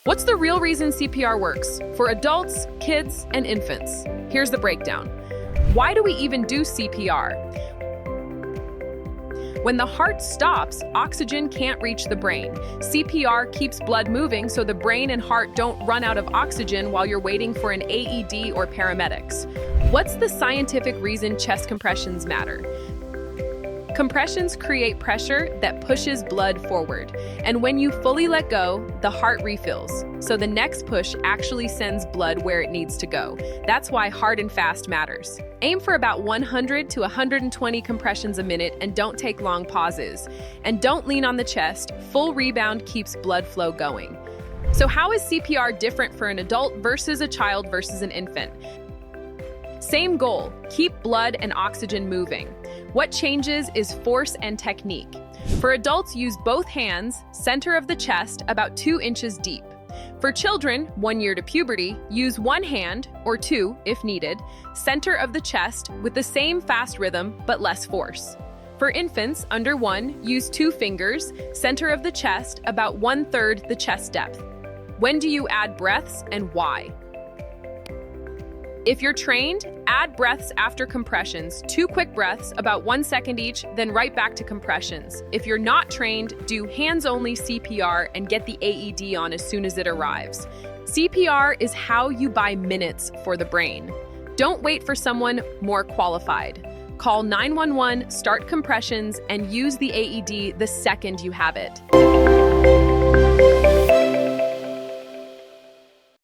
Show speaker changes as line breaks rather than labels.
What's the real reason CPR works for adults, kids, and infants? Here's the breakdown. Why do we even do CPR? When the heart stops, oxygen can't reach the brain. CPR keeps blood moving so the brain and heart don't run out of oxygen while you're waiting for an AED or paramedics. What's the scientific reason chest compressions matter? Compressions create pressure that pushes blood forward, and when you fully let go, the heart refills, so the next push actually sends blood where it needs to go. That's why hard and fast matters. Aim for about 100 to 120 compressions a minute and don't take long pauses. And don't lean on the chest, full rebound keeps blood flow going. So how is CPR different for an adult versus a child versus an infant? Same goal, keep blood and oxygen moving. What changes is force and technique. For adults, use both hands, center of the chest, about 2 inches deep. For children, 1 year to puberty, use one hand, or two if needed, center of the chest with the same fast rhythm but less force. For infants, under 1, use 2 fingers, center of the chest, about 1/3 the chest depth. When do you add breaths and why? If you're trained, add breaths after compressions, 2 quick breaths, about 1 second each, then right back to compressions. If you're not trained, do hands-only CPR and get the AED on as soon as it arrives. CPR is how you buy minutes for the brain. Don't wait for someone more qualified. Call 911, start compressions, and use the AED the second you have it.